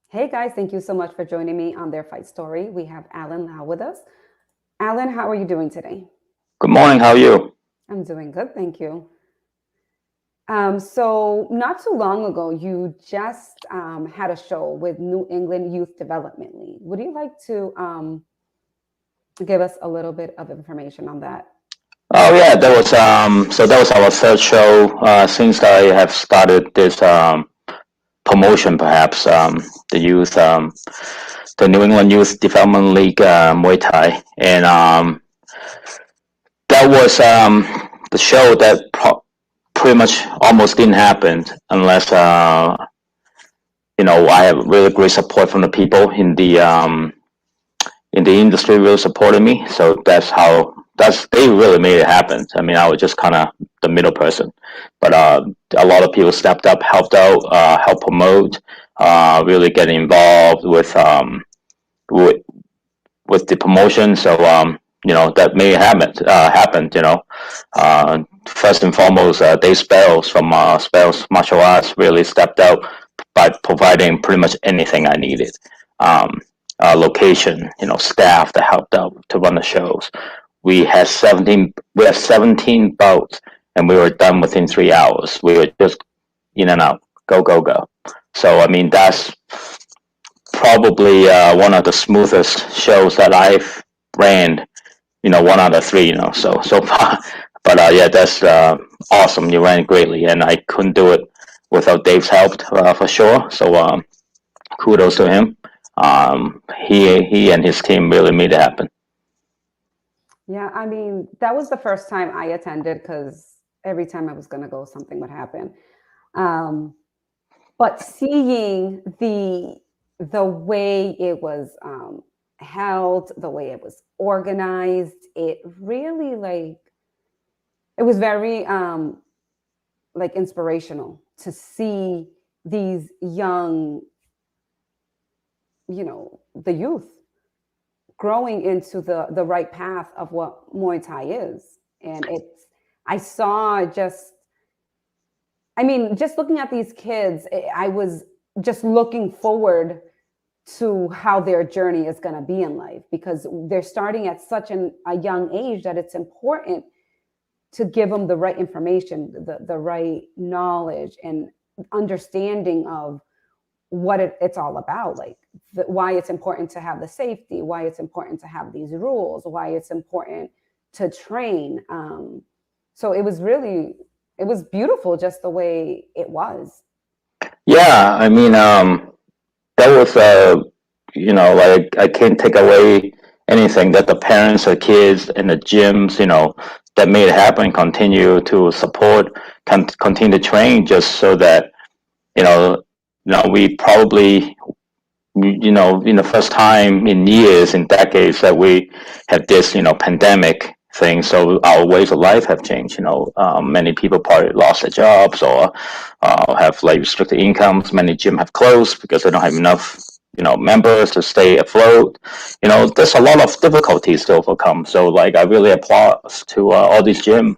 Hey guys, thank you so much for joining me on Their Fight Story. We have Alan Lau with us. Alan, how are you doing today? Good morning. How are you? I'm doing good, thank you. So not too long ago, you just had a show with New England Youth Development League. Would you like to give us a little bit of information on that? Oh yeah, that was our third show since I have started this promotion. Perhaps the youth, the New England Youth Development League Muay Thai, and that was the show that pretty much almost didn't happen unless I have really great support from the people in the industry really supported me. So that's they really made it happen. I mean, I was just kind of the middle person, but a lot of people stepped up, helped out, helped promote, really get involved with with the promotion. So that made it happen. First and foremost, Dave Spells from Spells Martial Arts really stepped out by providing pretty much anything I needed. Location, staff that helped out to run the shows. We had 17 boats, and we were done within 3 hours. We were just in and out, go go go. So I mean, that's probably one of the smoothest shows that I've ran. One out of three. So far. But yeah, that's awesome. You ran greatly, and I couldn't do it without Dave's help for sure. So kudos to him. He and his team really made it happen. Yeah, I mean, that was the first time I attended because every time I was going to go, something would happen. Um, but seeing the way it was held, the way it was organized, it really it was very like inspirational to see these young, the youth growing into the right path of what Muay Thai is. And I saw just, I mean, just looking at these kids, I was just looking forward to how their journey is going to be in life because they're starting at such a young age that it's important to give them the right information, the right knowledge and understanding of what it's all about, like why it's important to have the safety, why it's important to have these rules, why it's important to train. So it was beautiful just the way it was. Yeah, I mean, that was like I can't take away anything that the parents, the kids, and the gyms, that made it happen, continue to support, continue to train, just so that you know, we probably in the first time in years, in decades, that we had this, pandemic thing. So our ways of life have changed. Many people probably lost their jobs or have like restricted incomes. Many gym have closed because they don't have enough, members to stay afloat. There's a lot of difficulties to overcome. So like, I really applaud to all these gym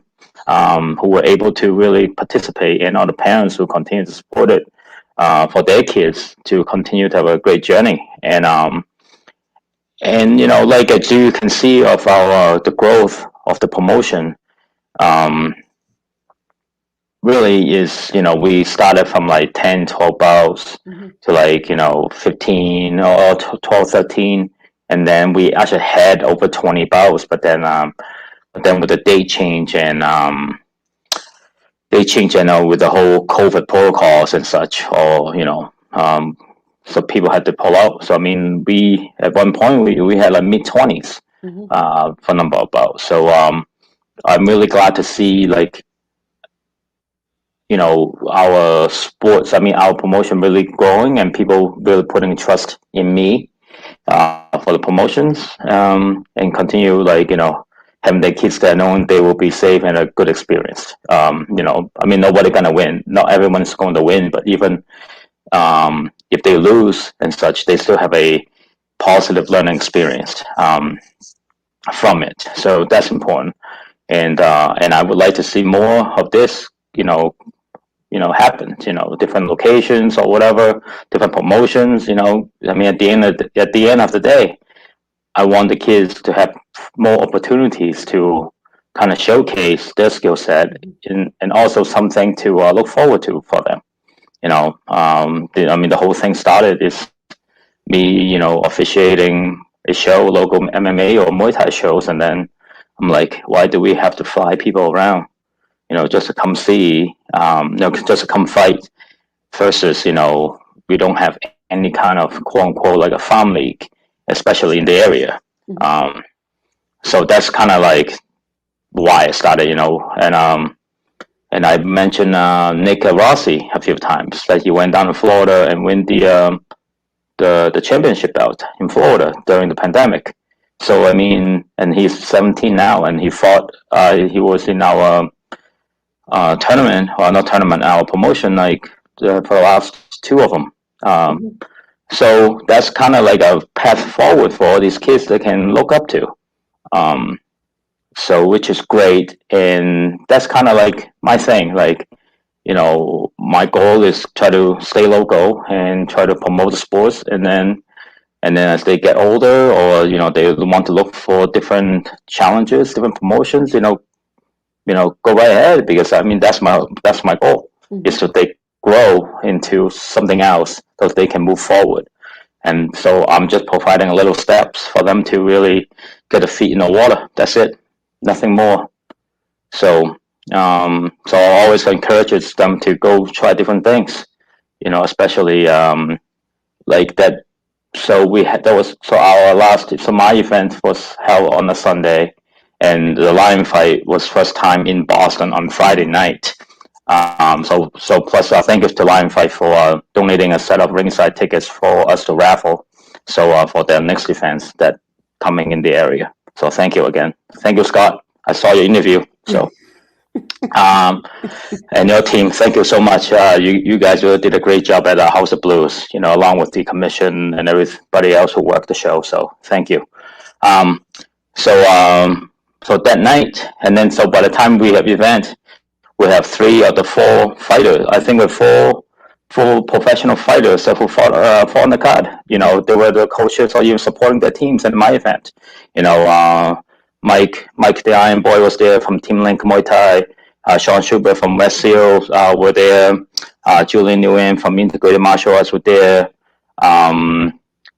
who were able to really participate, and all the parents who continue to support it for their kids to continue to have a great journey. And like as you can see of our the growth of the promotion, um, really is we started from like 10, 12 bouts Mm-hmm. to like 15 or 12, 13, and then we actually had over 20 bouts. But then with the date change and they changed, with the whole COVID protocols and such, or so people had to pull out. So I mean, we at one point we had like mid 20s Mm-hmm. for number of bouts. So I'm really glad to see like our sports. I mean, our promotion really growing and people really putting trust in me for the promotions, and continue like having their kids there knowing they will be safe and a good experience. I mean, nobody gonna win. Not everyone's going to win, but even if they lose and such, they still have a positive learning experience from it. So that's important. And I would like to see more of this. happened, different locations or whatever, different promotions, I mean, at the end of the day, I want the kids to have more opportunities to kind of showcase their skill set, and also something to look forward to for them. I mean, the whole thing started is me, officiating a show, local MMA or Muay Thai shows, and then I'm like, why do we have to fly people around, just to come see, just to come fight, versus, we don't have any kind of quote unquote like a farm league, especially in the area. So that's kind of like why I started, and I mentioned Nick Rossi a few times, that he went down to Florida and win the championship belt in Florida during the pandemic. So I mean, and he's 17 now, and he fought. He was in our tournament, or not tournament, our promotion, like for the last two of them. So that's kind of like a path forward for all these kids that can look up to. So which is great, and that's kind of like my thing. Like, my goal is try to stay local and try to promote the sports, and then as they get older, or they want to look for different challenges, different promotions, go right ahead, because I mean that's my goal, is to they grow into something else so they can move forward. And so I'm just providing little steps for them to really get their feet in the water. That's it, nothing more. So so I always encourage them to go try different things, especially like that. So my event was held on a Sunday, and the lion fight was first time in Boston on Friday night. So plus thank you to Lion Fight for donating a set of ringside tickets for us to raffle. So for their next events that coming in the area. So thank you again. Thank you, Scott. I saw your interview. So and your team, thank you so much. You guys really did a great job at House of Blues. Along with the commission and everybody else who worked the show. So thank you. So that night, and then so by the time we have event, we have 3 of the 4 fighters. I think we're 4 professional fighters who fought on the card. They were the coaches or even supporting their teams at my event. Mike the Iron Boy was there from Team Link Muay Thai. Sean Schubert from West Seals were there. Julian Nguyen from Integrated Martial Arts were there.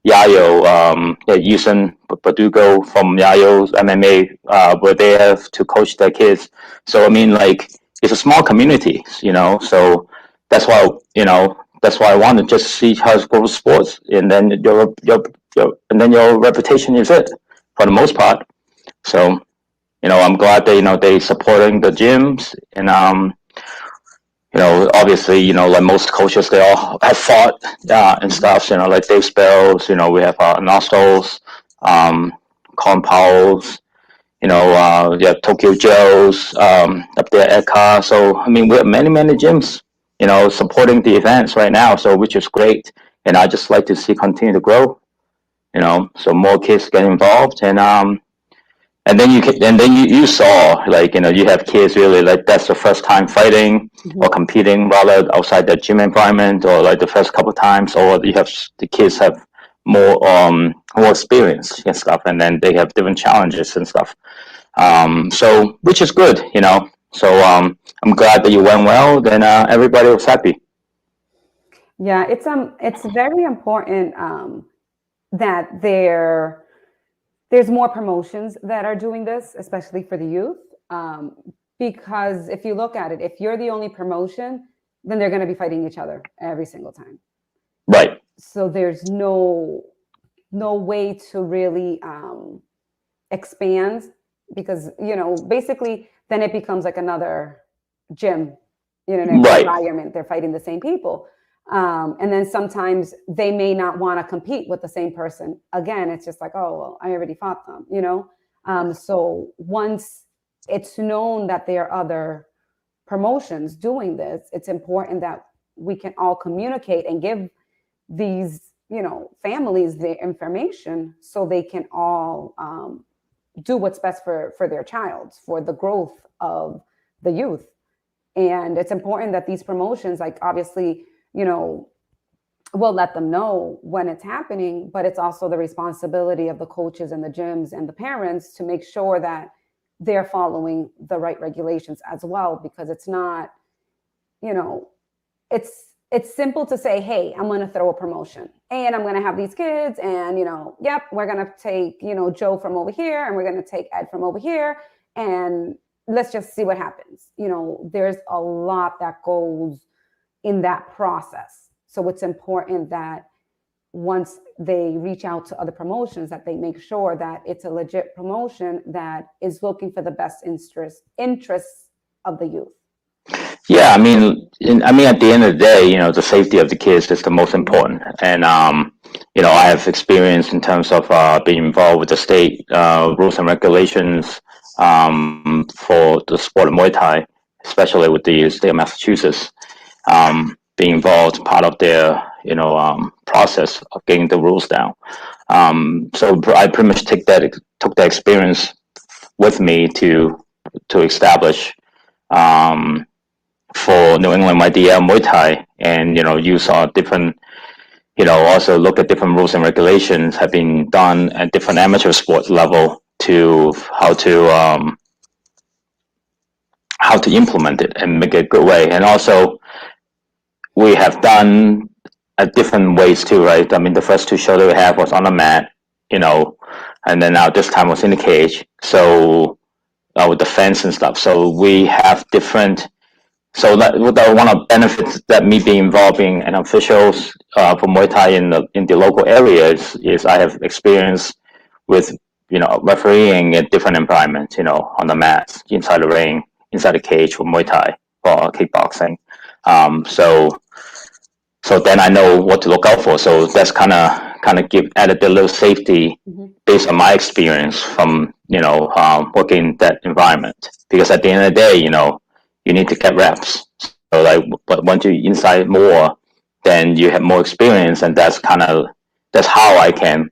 Yayo, Yusen Badugo from Yayo's MMA were there to coach their kids. So I mean, like, it's a small community, so that's why I want to just see how it goes sports, and then your reputation is it for the most part. So I'm glad that they supporting the gyms, and obviously like most coaches, they all have fought and stuff, like Dave Spells, we have Nostos, Colin Powell's, Tokyo Joe's up there at Car. So I mean, we have many gyms, supporting the events right now. So which is great, and I just like to see continue to grow, so more kids get involved, and then you saw, like, you have kids really like that's the first time fighting or competing rather outside the gym environment, or like the first couple times, or you have the kids have more experience and stuff, and then they have different challenges and stuff. So which is good, So I'm glad that you went well. Then everybody was happy. Yeah, it's very important that there's more promotions that are doing this, especially for the youth. Because if you look at it, if you're the only promotion, then they're going to be fighting each other every single time. Right. So there's no way to really expand, because basically then it becomes like another gym, Right. environment. They're fighting the same people, and then sometimes they may not want to compete with the same person again. It's just like, oh well, I already fought them, so once it's known that there are other promotions doing this, it's important that we can all communicate and give these families the information, so they can all do what's best for their child, for the growth of the youth. And it's important that these promotions, like obviously, you know, we'll let them know when it's happening, but it's also the responsibility of the coaches and the gyms and the parents to make sure that they're following the right regulations as well, because it's not, you know, it's simple to say, hey, I'm going to throw a promotion and I'm going to have these kids and, you know, yep, we're going to take, you know, Joe from over here and we're going to take Ed from over here and let's just see what happens. You know, there's a lot that goes in that process. So it's important that once they reach out to other promotions, that they make sure that it's a legit promotion that is looking for the best interests of the youth. Yeah, at the end of the day, you know, the safety of the kids is the most important. And, you know, I have experience in terms of being involved with the state rules and regulations for the sport of Muay Thai, especially with the state of Massachusetts, being involved part of their, you know, process of getting the rules down. So I pretty much took that experience with me to establish for New England NEYDL Muay Thai, and you know, use different, you know, also look at different rules and regulations have been done at different amateur sports level to how to implement it and make it a good way. And also, we have done at different ways too, right? I mean, the first two shows that we have was on the mat, you know, and then now this time was in the cage. So with the fence and stuff. So we have different. So that one of the benefits that me being involved in an officials for Muay Thai in the local areas is I have experience with, you know, refereeing in different environments, you know, on the mats, inside the ring, inside the cage for Muay Thai or kickboxing. So then I know what to look out for. So that's kind of give added a little safety based on my experience from, you know, working in that environment. Because at the end of the day, you know, you need to get reps. So like, but once you're inside more, then you have more experience, and that's how I can,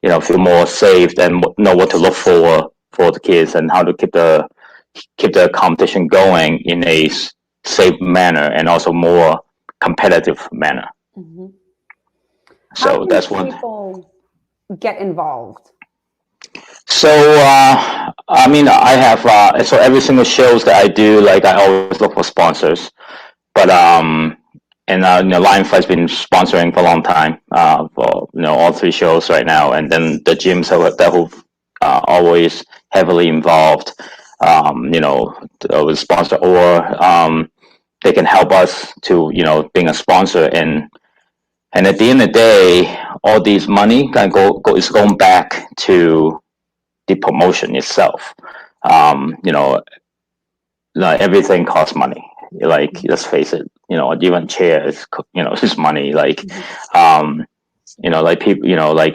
you know, feel more safe and know what to look for the kids and how to keep the competition going in a safe manner and also more competitive manner. Mm-hmm. So that's one. People get involved. So I have so every single shows that I do, like I always look for sponsors, but you know, Lionfly's been sponsoring for a long time for, you know, all three shows right now, and then the gyms who've always heavily involved, you know, with sponsor or they can help us to, you know, being a sponsor. And at the end of the day, all these money is going back to the promotion itself. You know, like everything costs money. Like, let's face it, you know, even chairs, you know, it's money. Like, you know, like people, you know, they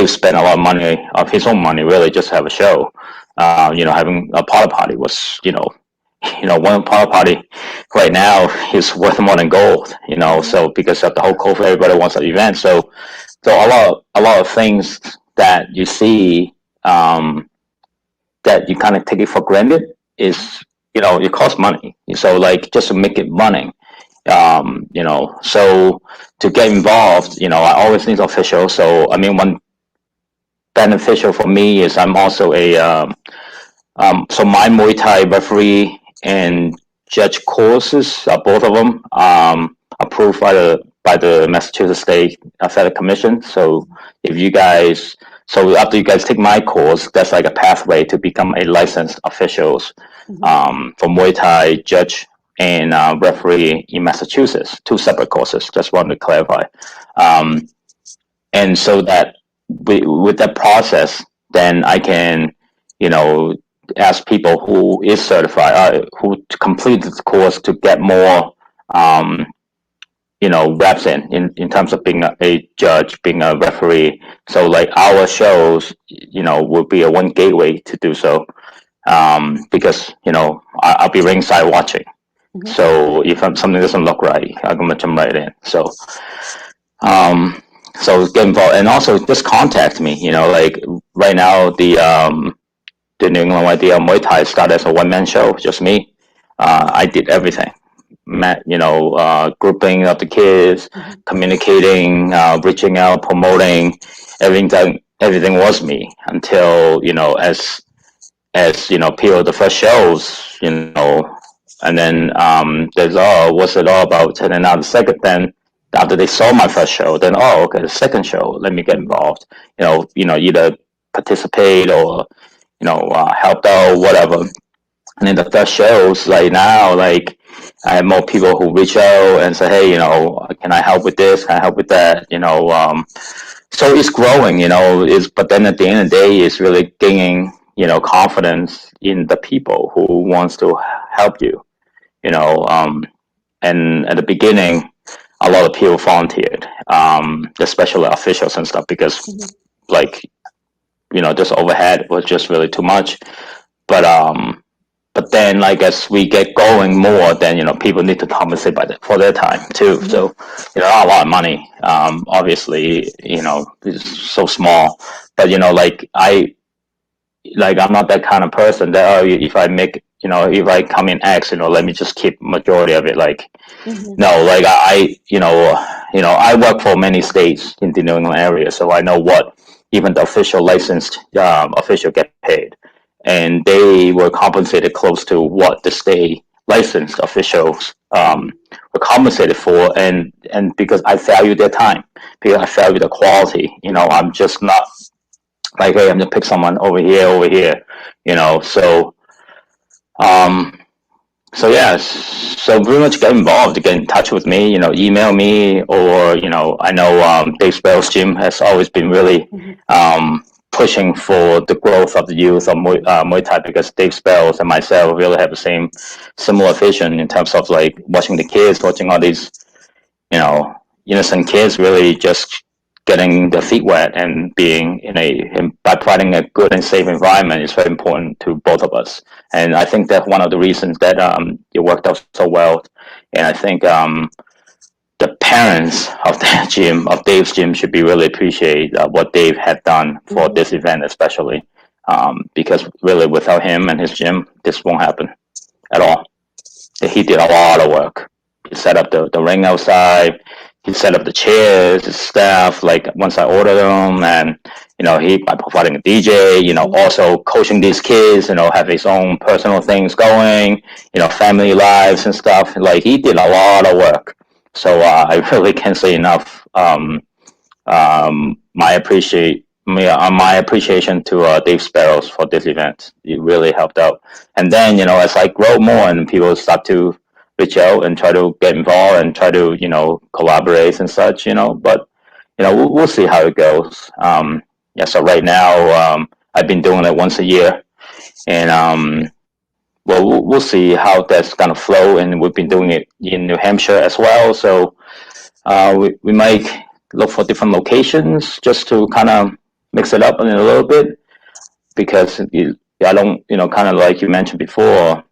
spend a lot of money of his own money, really, just to have a show. You know, having a porta potty was, you know, one porta potty right now is worth more than gold. You know, so because of the whole COVID, everybody wants an event. So a lot of things that you see that you kind of take it for granted is, you know, it costs money. So like, just to make it running, you know, so to get involved, you know, I always need officials. So I mean, one beneficial for me is I'm also a so my Muay Thai referee and judge courses, both of them approved by the Massachusetts State Athletic Commission. So after you guys take my course, that's like a pathway to become a licensed officials for Muay Thai judge and referee in Massachusetts. Two separate courses. Just wanted to clarify. And so that with that process, then I can, you know, ask people who is certified, who completed the course to get more, you know, reps in terms of being a judge, being a referee. So like our shows, you know, will be a one gateway to do so, because, you know, I'll be ringside watching. So if something doesn't look right, I'm gonna jump right in. So get involved, and also just contact me. You know, like right now the New England NEYDL Muay Thai started as a one-man show, just me. I did everything. Grouping of the kids, Mhm. communicating, reaching out, promoting, everything was me until, people, the first shows, and then there's, what's it all about? And then now the second, then after they saw my first show, then, okay, the second show, let me get involved. Either participate or, help out, whatever. And then the first shows, like now, like I have more people who reach out and say, hey, can I help with this? Can I help with that? So it's growing, but then at the end of the day, it's really gaining, confidence in the people who wants to help you, you know. And at the beginning, a lot of people volunteered, especially officials and stuff, because Mhm. like, this overhead was just really too much. But but then, like, as we get going more, then people need to compensate for their time too. Mhm. So not a lot of money. Obviously, it's so small. But I'm not that kind of person that, if I make, if I come in X, let me just keep majority of it. Like, Mhm. no, like I work for many states in the New England area, so I know what even the official licensed official get paid, and they were compensated close to what the state licensed officials were compensated for, and because I value their time, because I value the quality. I'm just not like, hey, I'm gonna pick someone over here, so. Um, so yeah, so pretty much get involved, get in touch with me, email me, or I know Dave Spell's gym has always been really Mhm. pushing for the growth of the youth of Muay Thai, because Dave Spells and myself really have the similar vision in terms of like watching the kids, watching all these you know, innocent kids really just getting their feet wet and being by providing a good and safe environment is very important to both of us. And I think that's one of the reasons that it worked out so well. And I think the parents of the gym, of Dave's gym, should be really appreciate what Dave had done for Mhm. this event, especially because really without him and his gym, this won't happen at all. He did a lot of work. He set up the ring outside. He set up the chairs, the staff. Like once I ordered them, and he by providing a DJ, Mhm. also coaching these kids, have his own personal things going, family lives and stuff. Like he did a lot of work. So I really can't say enough. My appreciation to Dave Sparrows for this event. It really helped out. And then as I grow more and people start to reach out and try to get involved and try to collaborate and such, but we'll see how it goes. Yeah. So right now I've been doing it once a year, and well, we'll see how that's gonna flow. And we've been doing Mhm. it in New Hampshire as well. So we might look for different locations just to kind of mix it up in a little bit, because I don't, kind of like you mentioned before,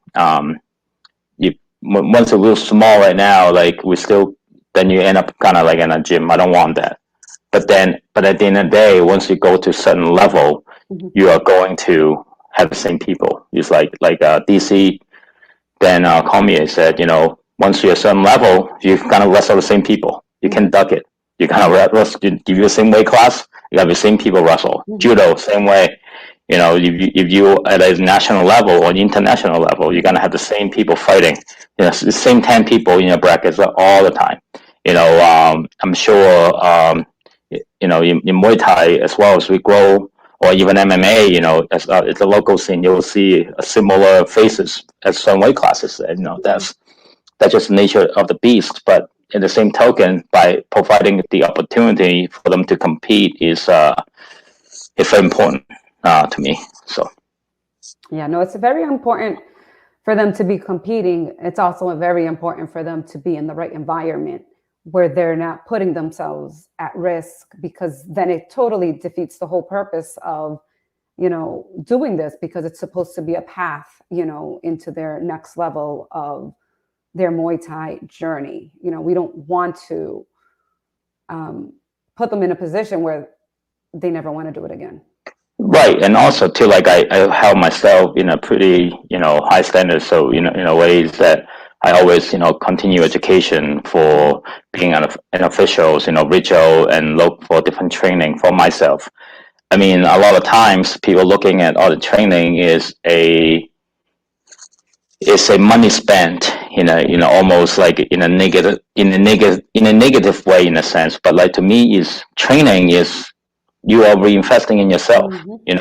you once it's real small right now, like we still, then you end up kind of like in a gym. I don't want that. But at the end of the day, once you go to a certain level, Mhm. you are going to have the same people. It's like DC. Then Cormier said, once you're a certain level, you kind of wrestle the same people. You can Mhm. duck it. You kind of wrestle, give you the same weight class, you have the same people wrestle. Mhm. Judo, same way. If you at a national level or international level, you're Mhm. gonna have the same people fighting. The same 10 people in your brackets all the time. I'm sure. In Muay Thai as well as we grow, or even MMA, as it's a local scene, you'll see similar faces as some weight classes. And Mhm. that's just the nature of the beast. But in the same token, by providing the opportunity for them to compete is very important to me. So Yeah, no, it's very important for them to be competing. It's also very important for them to be in the right environment where they're not putting themselves at risk, because then it totally defeats the whole purpose of, doing this, because it's supposed to be a path, into their next level of their Muay Thai journey. We don't want to um, put them in a position where they never want to do it again. Right, and also too, like I held myself in a pretty, high standard. So, in a ways that I always, continue education for being an officials, reach out and look for different training for myself. I mean, a lot of times people looking at all the training is a money spent almost like in a negative way in a sense. But like to me, is training is you are reinvesting in yourself. Mm-hmm.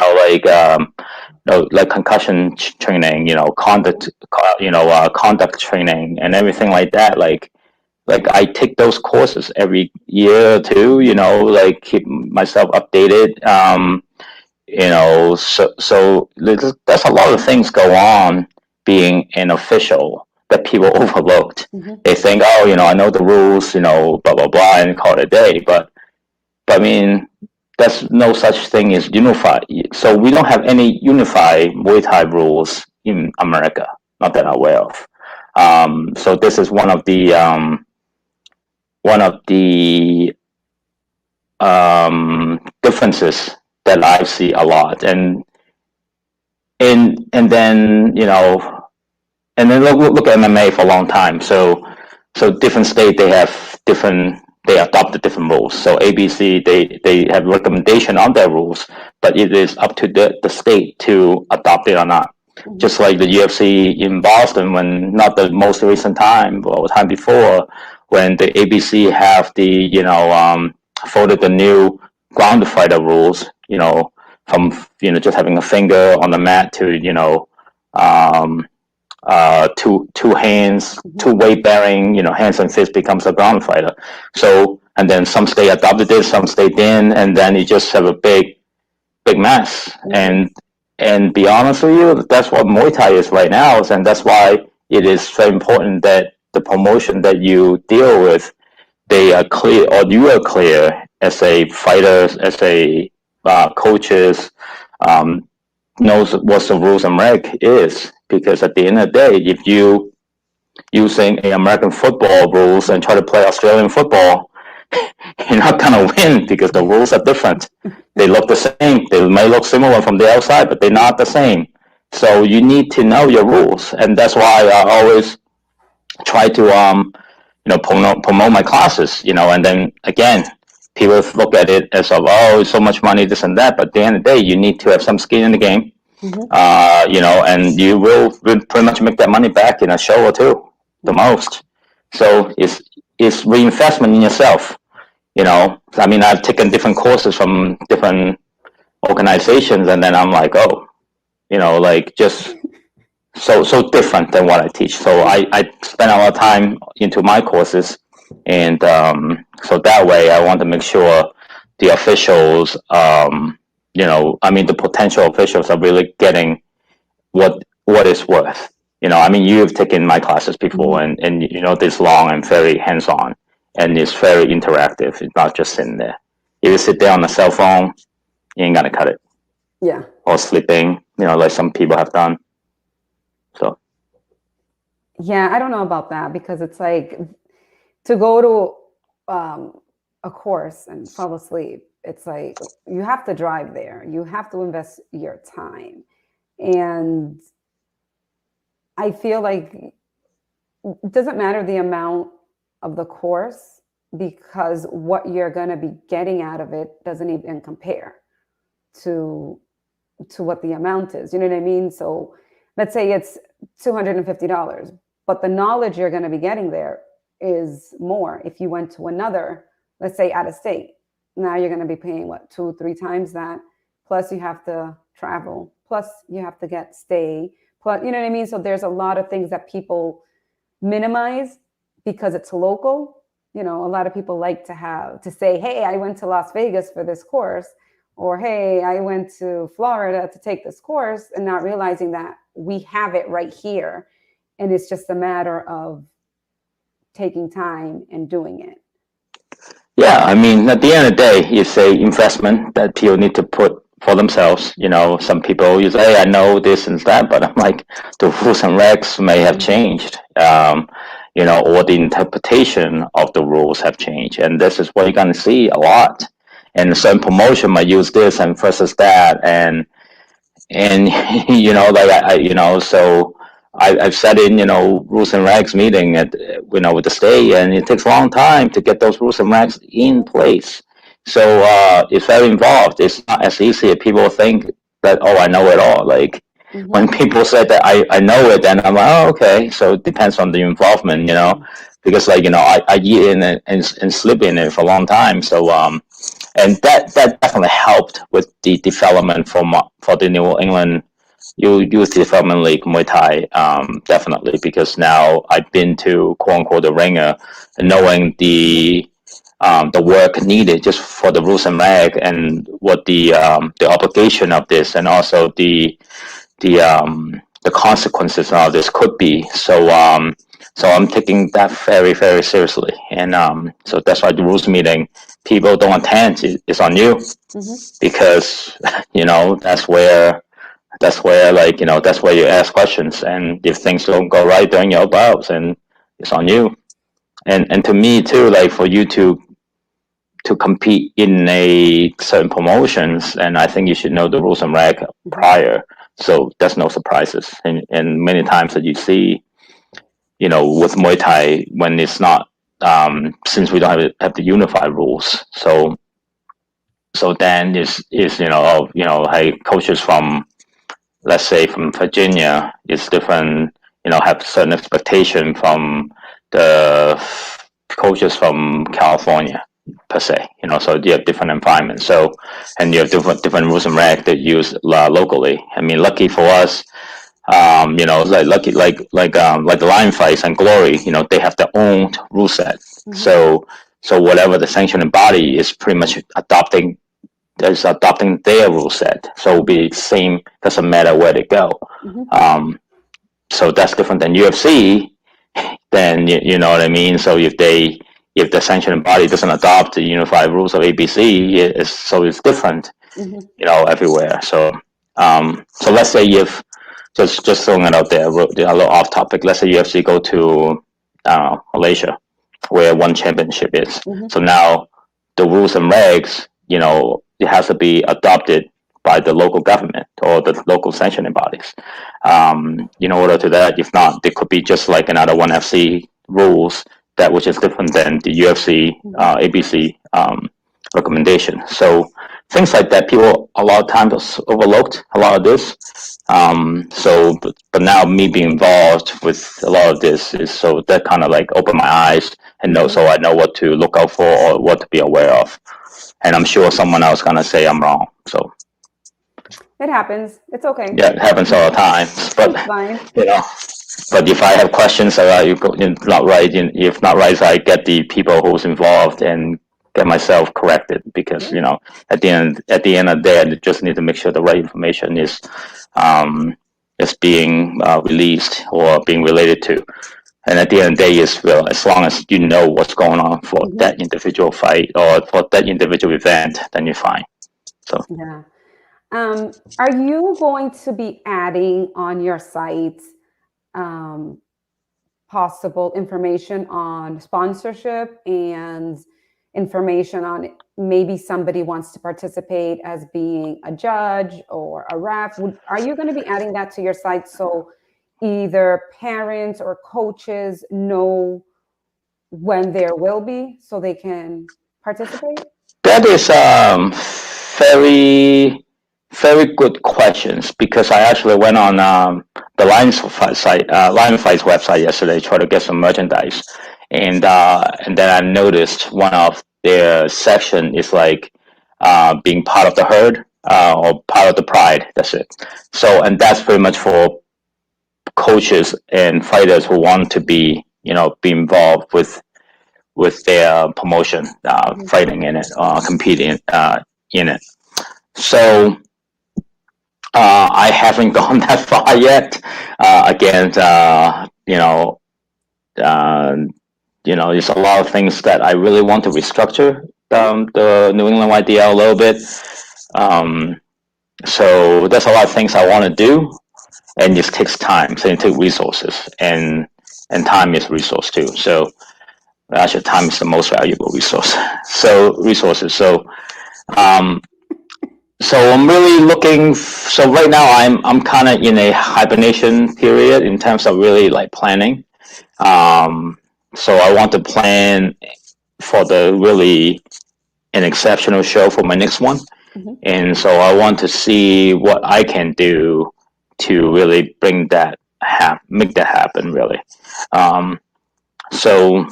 Like concussion training, conduct training and everything like that. Like I take those courses every year or two, like keep myself updated. So there's a lot of things go on being an official that people overlooked. Mm-hmm. They think, oh, I know the rules, blah blah blah, and call it a day. But I mean, there's no such thing as unified. So we don't have any unified Muay Thai rules in America, not that I'm aware of. So this is one of the differences that I see a lot, and then look at MMA for a long time. So different state they adopted different rules. So ABC they have recommendation on their rules, but it is up to the state to adopt it or not. Mm-hmm. Just like the UFC in Boston, when not the most recent time, but the time before, when the ABC have folded the new ground fighter rules, from just having a finger on the mat to two hands, Mm-hmm. two weight bearing, hands and fists becomes a ground fighter. So, and then some state adopted it, some state didn't, and then you just have a big mess. Mm-hmm. And be honest with you, that's what Muay Thai is right now, and that's why it is very important that the promotion that you deal with, they are clear, or you are clear as a fighter, as a coaches, knows what the rules and reg is. Because at the end of the day, if you using a American football rules and try to play Australian football, you're not gonna win because the rules are different. They look the same. They may look similar from the outside, but they're not the same. So you need to know your rules, and that's why I always try to promote my classes. And then again, people look at it as oh, it's so much money, this and that. But at the end of the day, you need to have some skin in the game. Mm-hmm. And you will pretty much make that money back in a show or two, the most. So it's reinvestment in yourself. I mean, I've taken different courses from different organizations, and then I'm like, oh, like just so different than what I teach. So I spend a lot of time into my courses, and so that way I want to make sure the officials, I mean, the potential officials are really getting what it's worth. I mean, you've taken my classes before, and this long and very hands-on, and it's very interactive. It's not just sitting there. If you sit there on a cell phone, you ain't gonna cut it. Yeah. Or sleeping, like some people have done. So. Yeah, I don't know about that, because it's like to go to a course and fall asleep. It's like you have to drive there. You have to invest your time. And I feel like it doesn't matter the amount of the course, because what you're going to be getting out of it doesn't even compare to what the amount is. You know what I mean? So let's say it's $250, but the knowledge you're going to be getting there is more. If you went to another, let's say out of state, now you're going to be paying what, 2-3 times that. Plus you have to travel. Plus you have to get stay. Plus, you know what I mean? So there's a lot of things that people minimize because it's local. A lot of people like to say, hey, I went to Las Vegas for this course, or hey, I went to Florida to take this course, and not realizing that we have it right here. And it's just a matter of taking time and doing it. Yeah, I mean, at the end of the day, it's a investment that people need to put for themselves. Some people you say, hey, I know this and that, but I'm like, the rules and regs may have changed, or the interpretation of the rules have changed. And this is what you're going to see a lot. and a certain promotion might use this and versus that, and like so I've sat in rules and regs meeting at with the state, and it takes a long time to get those rules and regs in place. So it's very involved. It's not as easy as people think that, oh, I know it all. Like when people say that I know it, then I'm like, oh, okay. So it depends on the involvement, because I eat in it and sleep in it for a long time. So and that definitely helped with the development for the New England Youth Development League Muay Thai, definitely, because now I've been to quote unquote the ringer, and knowing the work needed just for the rules and reg, and what the obligation of this, and also the consequences of this could be. So I'm taking that very, very seriously, and so that's why the rules meeting, people don't attend, it's on you, because that's where that's where you ask questions, and if things don't go right during your bouts, and it's on you. And to me too, like for you to compete in a certain promotions, and I think you should know the rules and reg prior, so there's no surprises. And many times that you see, with Muay Thai, when it's not, since we don't have the unified rules, so then hey, coaches from, let's say, from Virginia is different, have certain expectation from the coaches from California per se, so you have different environments. So, and you have different rules and regs that use locally. I mean, lucky for us, like the Lion Fights and Glory, they have their own rule set. So whatever the sanctioning body is pretty much adopting their rule set. So it'll be the same, doesn't matter where they go. So that's different than UFC. Then you know what I mean. So if the sanctioning body doesn't adopt the unified rules of ABC, it's different, everywhere. So so let's say you've just throwing it out there, a little off topic. Let's say UFC go to Malaysia, where one championship is. So now the rules and regs, it has to be adopted by the local government or the local sanctioning bodies. In order to that, if not, there could be just like another ONE FC rules that which is different than the UFC ABC recommendation. So things like that, people a lot of times overlooked a lot of this. But now me being involved with a lot of this is, so that kind of like opened my eyes, and so I know what to look out for or what to be aware of. And I'm sure someone else gonna say I'm wrong. So it happens. It's okay. Yeah, it happens all the time. But fine. But if I have questions, not right. If not right, so I get the people who's involved and get myself corrected, because at the end of the day, I just need to make sure the right information is being released or being related to. And at the end of the day, as long as you know what's going on for that individual fight or for that individual event, then you're fine. So yeah. Are you going to be adding on your site possible information on sponsorship and information on maybe somebody wants to participate as being a judge or a ref? Are you going to be adding that to your site so either parents or coaches know when there will be, so they can participate? That is very, very good questions, because I actually went on the Lion Fights website yesterday, try to get some merchandise, and then I noticed one of their section is like being part of the herd or part of the pride. That's it. So, and that's pretty much for coaches and fighters who want to be involved with their promotion, fighting in it, competing in it. So I haven't gone that far yet. Again, there's a lot of things that I really want to restructure the New England NEYDL a little bit. So there's a lot of things I want to do, and it takes time. So it takes resources, and time is resource too. So actually, time is the most valuable resource. So resources. So So I'm really looking. So right now I'm kind of in a hibernation period in terms of really like planning. Um, so I want to plan for the really an exceptional show for my next one. Mhm. And so I want to see what I can do to really bring that make that happen really. Um, so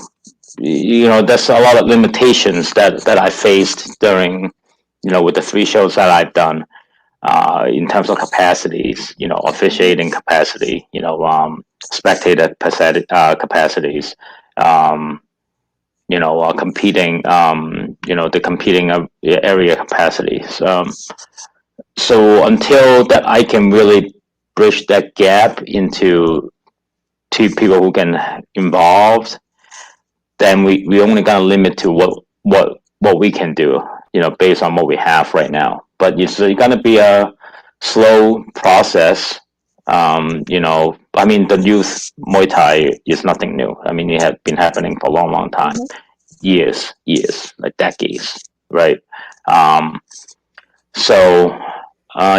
there's a lot of limitations that I faced during with the three shows that I've done in terms of capacities, Mhm. officiating capacity, spectator capacities, um, competing, the competing area capacities. So until that, I can really bridge that gap into two people who can involved. Then we only got to limit to what we can do, based on what we have right now. But it's going to be a slow process. I mean, the youth Muay Thai is nothing new. I mean, it had been happening for a long, long time, Mhm. years, like decades, right? Um, so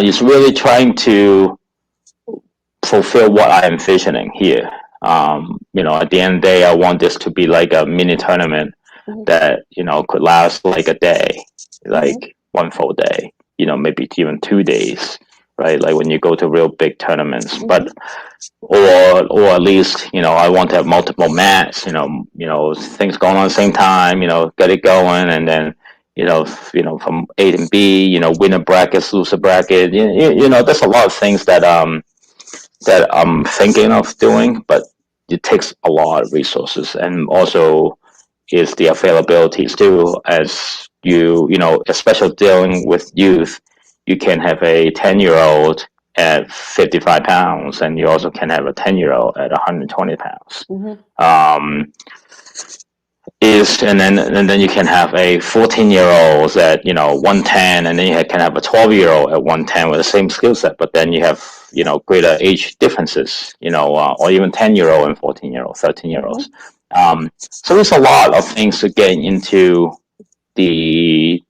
it's really trying to fulfill what I am envisioning here. At the end of the day, I want this to be like a mini tournament Mhm. that could last like a day, Mhm. like one full day, maybe even 2 days, right? Like when you go to real big tournaments, but Mhm. or at least I want to have multiple mats, things going on at the same time, get it going, and then from A to B, winner brackets, loser bracket, there's a lot of things that I'm thinking of doing, but it takes a lot of resources, and also is the availabilities too. As especially dealing with youth, you can have a 10-year-old at 55 pounds, and you also can have a 10-year-old at 120 pounds. Mhm. Um, and then you can have a 14-year-old at 110, and then you can have a 12-year-old at 110 with the same skill set, but then you have greater age differences, or even 10-year-old and 14-year-old, 13-year-olds. Mhm. So there's a lot of things to get into the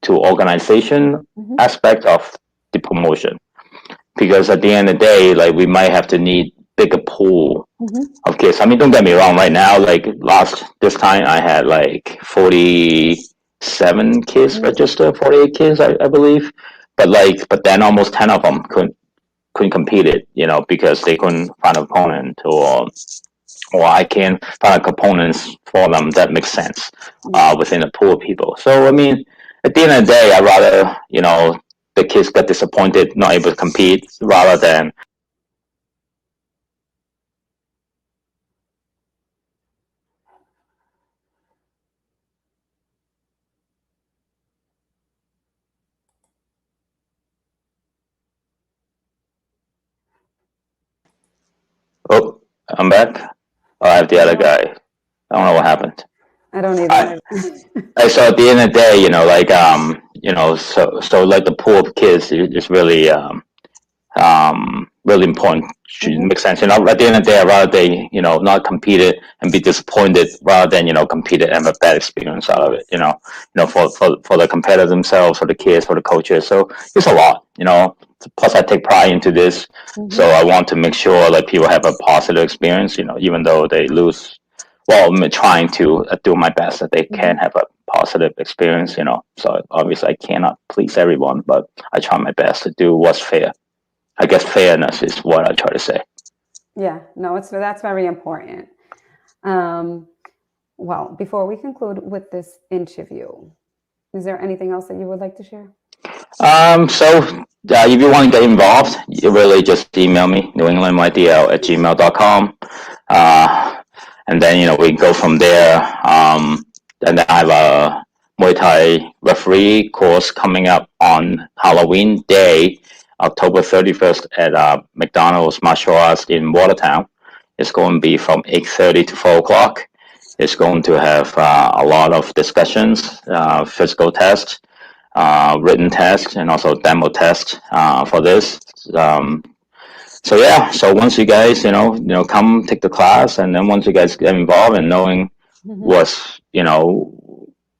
to organization Mhm. aspect of the promotion, because at the end of the day, like, we might have to need bigger pool Mhm. of kids. I mean, don't get me wrong. Right now, like this time, I had like 47 kids Mhm. register, 48 kids, I believe. But then almost 10 of them couldn't compete it, because they couldn't find an opponent, or I can't find components for them that make sense Yeah. within the pool of people. So I mean, at the end of the day, I'd rather the kids get disappointed, not able to compete, rather than oh, I'm back. Oh, I have the other Yeah. guy. I don't know what happened. I don't either. I, so at the end of the day, like so like the pool of kids is really really important. Should Mhm. make sense. At the end of the day, I'd rather they, not compete it and be disappointed rather than, compete it and have a bad experience out of it, for the competitors themselves, for the kids, for the coaches. So it's a lot, plus I take pride into this. So Mhm. I want to make sure that people have a positive experience, even though they lose. Well, I'm trying to do my best that they can Mhm. have a positive experience, So obviously I cannot please everyone, but I try my best to do what's fair. I guess fairness is what I try to say. Yeah. No, that's very important. Um, well, before we conclude with this interview, is there anything else that you would like to share? So if you want to get involved, you really just email me, newenglandmydl@gmail.com. And then, we go from there. And then I have a Muay Thai referee course coming up on Halloween Day, October 31st at McDonald's Martial Arts in Watertown. It's going to be from 8:30 to 4 o'clock. It's going to have a lot of discussions, physical tests, written test, and also demo test for this. Um, so yeah, so once you guys, come take the class, and then once you guys get involved and knowing Mhm. what's,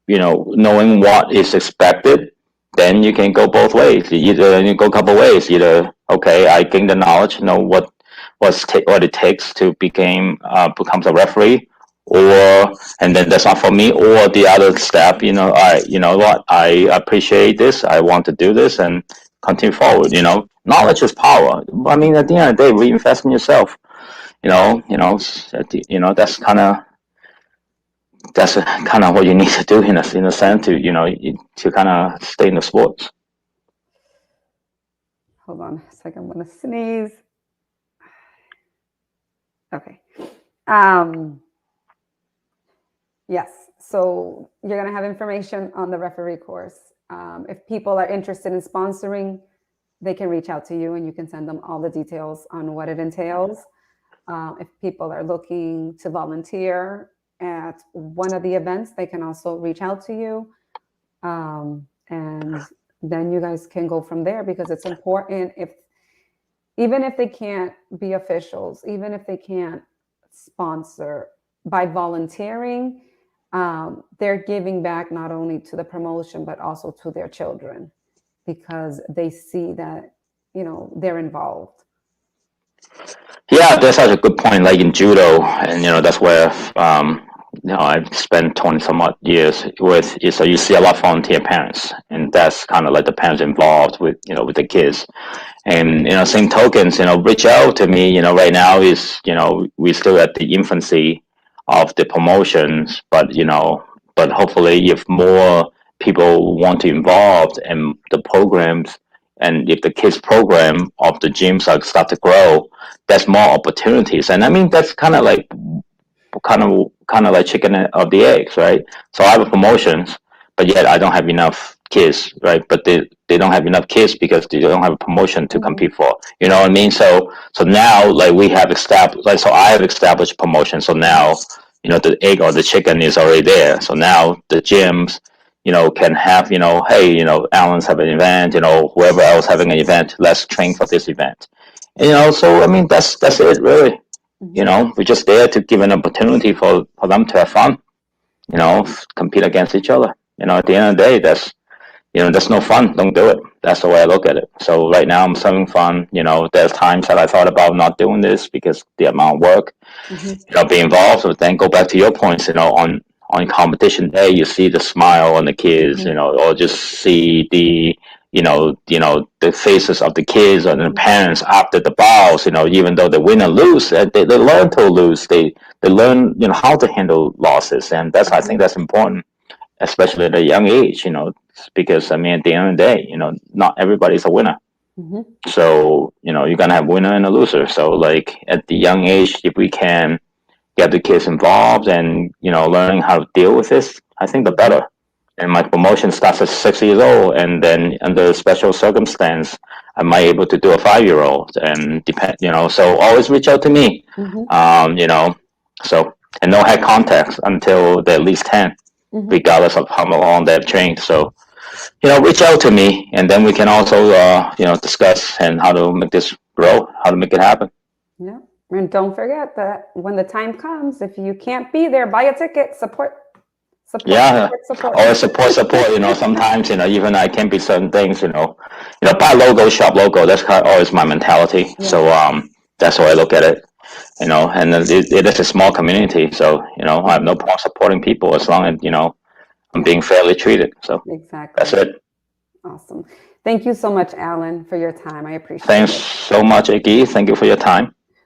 knowing what is expected, then you can go both ways. Either you go a couple ways. Either, okay, I gain the knowledge, know what it takes to becomes a referee, and then that's not for me. Or the other step, all right, you know what, I appreciate this. I want to do this and continue forward. Knowledge is power. I mean, at the end of the day, reinvest in yourself. That's kind of what you need to do in a sense to kind of stay in the sports. Hold on a second, I'm gonna sneeze. Okay. Yes, so you're gonna have information on the referee course. If people are interested in sponsoring, they can reach out to you and you can send them all the details on what it entails. If people are looking to volunteer at one of the events, they can also reach out to you. And then you guys can go from there, because it's important, even if they can't be officials, even if they can't sponsor, by volunteering, they're giving back not only to the promotion, but also to their children, because they see that, they're involved. Yeah, that's such a good point. Like in judo, and that's where I've spent 20 some odd years with. So you see a lot of volunteer parents, and that's kind of like the parents involved with with the kids. And same tokens, reach out to me. Right now is we're still at the infancy of the promotions, but hopefully if more people want to involve in the programs, and if the kids program of the gyms start to grow, there's more opportunities. And I mean, that's kind of like chicken or the eggs, right? So I have promotions, but yet I don't have enough kids, right? But they don't have enough kids because they don't have a promotion to compete for. You know what I mean? So now, like, we have established, like, so I have established promotion. So now, the egg or the chicken is already there. So now the gyms, can have, hey, Alan's having an event, whoever else having an event, let's train for this event. So I mean, that's it, really. We're just there to give an opportunity for them to have fun, compete against each other. At the end of the day, that's no fun. Don't do it. That's the way I look at it. So right now I'm having fun. There's times that I thought about not doing this because the amount of work, be involved. So then go back to your points, on competition day, you see the smile on the kids, or just see the, the faces of the kids and the parents after the balls, even though they win or lose, they learn to lose. They learn, how to handle losses. And I think that's important, especially at a young age, because I mean, at the end of the day, not everybody's a winner. So, you're going to have winner and a loser. So like at the young age, if we can get the kids involved and, learning how to deal with this, I think the better. And my promotion starts at 6 years old, and then under special circumstance, I might able to do a 5-year-old, and so always reach out to me, so, and no head contacts until they're at least 10, regardless of how long they've trained. So, reach out to me, and then we can also, discuss and how to make this grow, how to make it happen. Yeah. And don't forget that when the time comes, if you can't be there, buy a ticket, support. Or support. Sometimes, even I can't be certain things, buy logo, shop logo. That's always my mentality. Yeah. So, that's how I look at it, and it is a small community. So, I have no problem supporting people as long as, I'm being fairly treated. So exactly. That's it. Awesome. Thank you so much, Alan, for your time. I appreciate it. Thanks so much, Iggy. Thank you for your time.